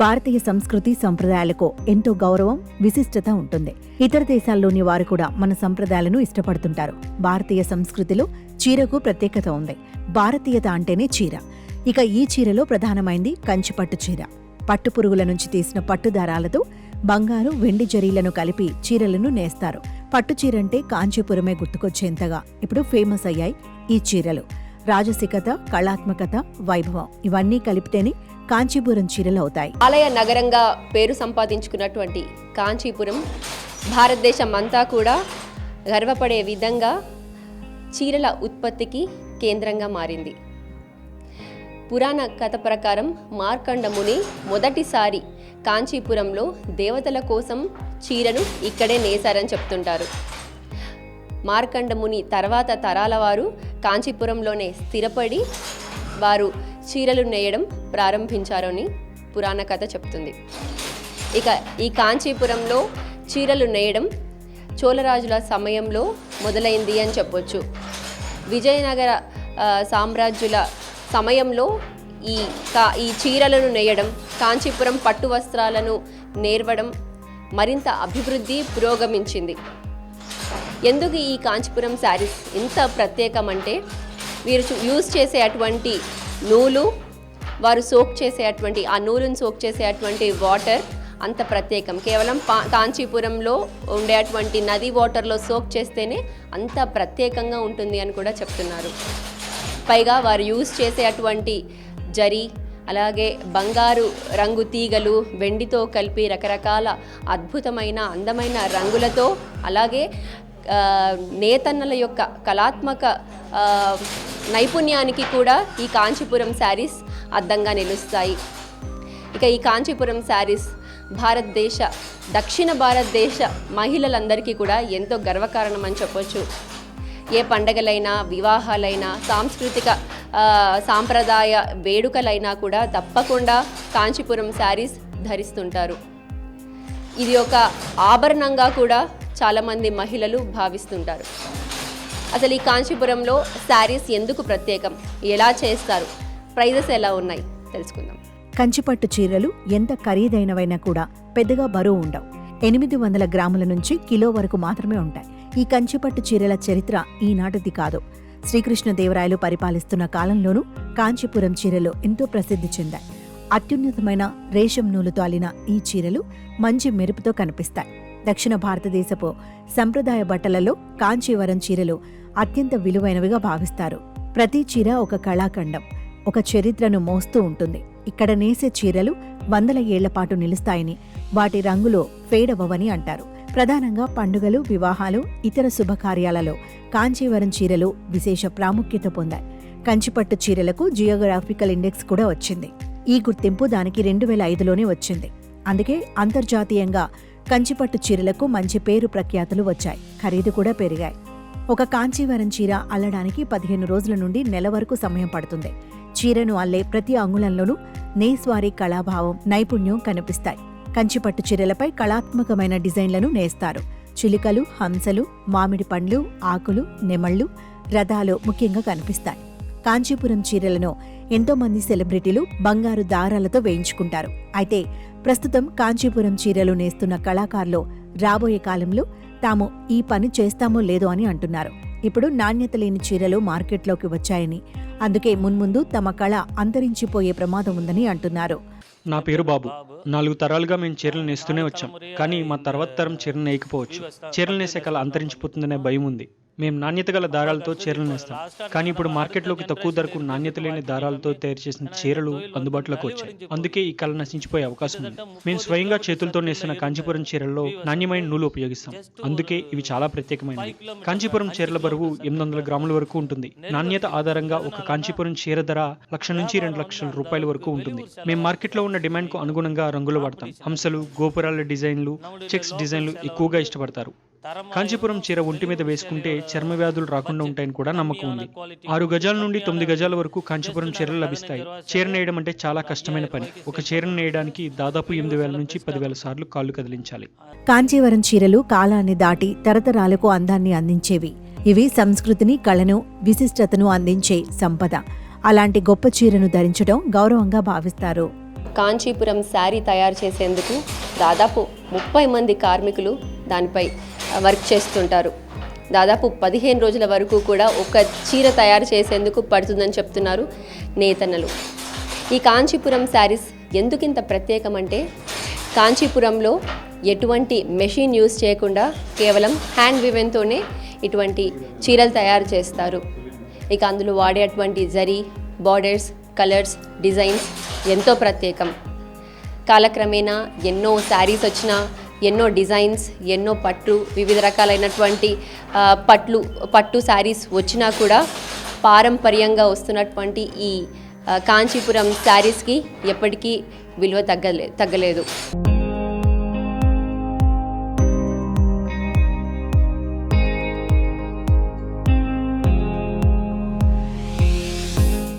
భారతీయ సంస్కృతి సంప్రదాయాలకు ఎంతో గౌరవం, విశిష్టత ఉంటుంది. ఇతర దేశాల్లోని వారు కూడా మన సంప్రదాయాలను ఇష్టపడుతుంటారు. భారతీయ సంస్కృతిలో చీరకు ప్రత్యేకత ఉంది. భారతీయత అంటేనే చీర. ఇక ఈ చీరలో ప్రధానమైంది కంచిపట్టు చీర. పట్టు పురుగుల నుంచి తీసిన పట్టు దారాలతో బంగారు, వెండి జరీలను కలిపి చీరలను నేస్తారు. పట్టు చీరంటే కాంచీపురమే గుర్తుకొచ్చేంతగా ఇప్పుడు ఫేమస్ అయ్యాయి ఈ చీరలు. రాజసికత, కళాత్మకత, వైభవం ఇవన్నీ కలిపితేనే కాంచీపురం చీరలు అవుతాయి. ఆలయ నగరంగా పేరు సంపాదించుకున్నటువంటి కాంచీపురం భారతదేశం అంతా కూడా గర్వపడే విధంగా చీరల ఉత్పత్తికి కేంద్రంగా మారింది. పురాణ కథ ప్రకారం మార్కండ ముని మొదటిసారి కాంచీపురంలో దేవతల కోసం చీరను ఇక్కడే నేశారని చెప్తుంటారు. మార్కండ ముని తర్వాత తరాల వారు కాంచీపురంలోనే స్థిరపడి వారు చీరలు నేయడం ప్రారంభించారని పురాణ కథ చెప్తుంది. ఇక ఈ కాంచీపురంలో చీరలు నేయడం చోళరాజుల సమయంలో మొదలైంది అని చెప్పొచ్చు. విజయనగర సామ్రాజ్యుల సమయంలో ఈ చీరలను నేయడం, కాంచీపురం పట్టు వస్త్రాలను నేర్వడం మరింత అభివృద్ధి పురోగమించింది. ఎందుకు ఈ కాంచీపురం శారీస్ ఇంత ప్రత్యేకమంటే వీరు యూజ్ చేసే అటువంటి నూలు, వారు సోక్ చేసే అటువంటి ఆ నూలును సోక్ చేసే అటువంటి వాటర్ అంత ప్రత్యేకం. కేవలం కాంచీపురంలో ఉండే అటువంటి నది వాటర్లో సోక్ చేస్తేనే అంత ప్రత్యేకంగా ఉంటుంది అని కూడా చెప్తున్నారు. పైగా వారు యూజ్ చేసే అటువంటి జరీ, అలాగే బంగారు రంగు తీగలు, వెండితో కలిపి రకరకాల అద్భుతమైన అందమైన రంగులతో, అలాగే నేతన్నల యొక్క కళాత్మక నైపుణ్యానికి కూడా ఈ కాంచీపురం శారీస్ అద్దంగా నిలుస్తాయి. ఇక ఈ కాంచీపురం శారీస్ దక్షిణ భారతదేశ మహిళలందరికీ కూడా ఎంతో గర్వకారణం అని చెప్పొచ్చు. ఏ పండగలైనా, వివాహాలైనా, సాంస్కృతిక సాంప్రదాయ వేడుకలైనా కూడా తప్పకుండా కాంచీపురం శారీస్ ధరిస్తుంటారు. ఇది ఒక ఆభరణంగా కూడా చాలామంది మహిళలు భావిస్తుంటారు. అసలు ఈ కాంచీపురంలో శారీస్ ఎందుకు ప్రత్యేకం, ఎలా చేస్తారు, ప్రైజెస్ ఎలా ఉన్నాయి తెలుసుకుందాం. కంచిపట్టు చీరలు ఎంత ఖరీదైనవైనా కూడా పెద్దగా బరువు ఉండవు. 800 గ్రాముల నుంచి కిలో వరకు మాత్రమే ఉంటాయి. ఈ కంచిపట్టు చీరల చరిత్ర ఈనాటిది కాదు. శ్రీకృష్ణదేవరాయలు పరిపాలిస్తున్న కాలంలోనూ కాంచీపురం చీరలు ఎంతో ప్రసిద్ధి చెందాయి. అత్యున్నతమైన రేషం నూలుతో అల్లిన ఈ చీరలు మంచి మెరుపుతో కనిపిస్తాయి. దక్షిణ భారతదేశపు సంప్రదాయ బట్టలలో కాంచీవరం చీరలు అత్యంత విలువైనవిగా భావిస్తారు. ప్రతి చీర ఒక కళాఖండం, ఒక చరిత్రను మోస్తూ ఉంటుంది. ఇక్కడ నేసే చీరలు వందల ఏళ్ల పాటు నిలుస్తాయని, వాటి రంగులో ఫేడ్ అవ్వవని అంటారు. ప్రధానంగా పండుగలు, వివాహాలు, ఇతర శుభకార్యాలలో కాంచీవరం చీరలు విశేష ప్రాముఖ్యత పొందాయి. కంచిపట్టు చీరలకు జియోగ్రాఫికల్ ఇండెక్స్ కూడా వచ్చింది. ఈ గుర్తింపు దానికి 2005లోనే వచ్చింది. అందుకే అంతర్జాతీయంగా కంచిపట్టు చీరలకు మంచి పేరు ప్రఖ్యాతులు వచ్చాయి. ఖరీదు కూడా పెరిగాయి. ఒక కాంచీవరం చీర అల్లడానికి 15 రోజుల నుండి నెల వరకు సమయం పడుతుంది. చీరను అల్లే ప్రతి అంగుళంలోనూ నేస్వారీ కళాభావం, నైపుణ్యం కనిపిస్తాయి. కంచిపట్టు చీరలపై కళాత్మకమైన డిజైన్లను నేస్తారు. చిలుకలు, హంసలు, మామిడి పండ్లు, ఆకులు, నెమళ్లు, రథాలు ముఖ్యంగా కనిపిస్తాయి. కాంచీపురం చీరలను ఎంతోమంది సెలబ్రిటీలు బంగారు దారాలతో వేయించుకుంటారు. అయితే ప్రస్తుతం కాంచీపురం చీరలు నేస్తున్న కళాకారులు రాబోయే కాలంలో తాము ఈ పని చేస్తామో లేదో అని అంటున్నారు. ఇప్పుడు నాణ్యత లేని చీరలు మార్కెట్లోకి వచ్చాయని, అందుకే మున్ముందు తమ కళ అంతరించిపోయే ప్రమాదం ఉందని అంటున్నారు. నా పేరు బాబు. 4 తరాలుగా మేము చీరలు నేస్తూనే వచ్చాం. కానీ మా తర్వాత తరం చీరలు నేయకపోవచ్చు. చీరలు నేసే కళ అంతరించిపోతుందనే భయం ఉంది. మేము నాణ్యత గల దారాలతో చీరలు నేస్తాం. కానీ ఇప్పుడు మార్కెట్లోకి తక్కువ ధరకు నాణ్యత లేని దారాలతో తయారు చేసిన చీరలు అందుబాటులోకి వచ్చాయి. అందుకే ఈ కళ నశించిపోయే అవకాశం ఉంది. మేము స్వయంగా చేతులతో నేసిన కాంచీపురం చీరల్లో నాణ్యమైన నూలు ఉపయోగిస్తాం. అందుకే ఇవి చాలా ప్రత్యేకమైనవి. కాంచీపురం చీరల బరువు 800 గ్రాముల వరకు ఉంటుంది. నాణ్యత ఆధారంగా ఒక కాంచీపురం చీర ధర 1,00,000 నుంచి 2,00,000 రూపాయల వరకు ఉంటుంది. మేము మార్కెట్లో ఉన్న డిమాండ్ కు అనుగుణంగా రంగులు వాడతాం. హంసలు, గోపురాల డిజైన్లు, చెక్స్ డిజైన్లు ఎక్కువగా ఇష్టపడతారు. కాంచీపురం చీర ఒంటి మీద వేసుకుంటే చర్మ వ్యాధులు రాకుండా ఉంటాయని కూడా నమ్మకం ఉంది. 6 గజాల నుండి 9 గజాల వరకు కాంచీపురం చీరలు లభిస్తాయి. చీర నేయడం అంటే చాలా కష్టమైన పని. ఒక చీరను నేయడానికి దాదాపు 8,000 నుంచి 10,000 సార్లు కాళ్ళు కదిలించాలి. కాంచీవరం చీరలు కాలాన్ని దాటి తరతరాలకు అందాన్ని అందించేవి. ఇవి సంస్కృతిని, కళను, విశిష్టతను అందించే సంపద. అలాంటి గొప్ప చీరను ధరించడం గౌరవంగా భావిస్తారు. కాంచీపురం శారీ తయారు చేసేందుకు దాదాపు 30 మంది కార్మికులు దానిపై వర్క్ చేస్తుంటారు. దాదాపు 15 రోజుల వరకు కూడా ఒక చీర తయారు చేసేందుకు పడుతుందని చెప్తున్నారు నేతన్నలు. ఈ కాంచీపురం శారీస్ ఎందుకింత ప్రత్యేకమంటే కాంచీపురంలో ఎటువంటి మెషిన్ యూజ్ చేయకుండా కేవలం హ్యాండ్ వివెన్తోనే ఇటువంటి చీరలు తయారు చేస్తారు. ఇక అందులో వాడేటువంటి జరీ, బార్డర్స్, కలర్స్, డిజైన్స్ ఎంతో ప్రత్యేకం. కాలక్రమేణా ఎన్నో శారీస్ వచ్చినా, ఎన్నో డిజైన్స్, ఎన్నో వివిధ రకాలైనటువంటి పట్టు శారీస్ వచ్చినా కూడా పారంపర్యంగా వస్తున్నటువంటి ఈ కాంచీపురం శారీస్కి ఎప్పటికీ విలువ తగ్గలేదు.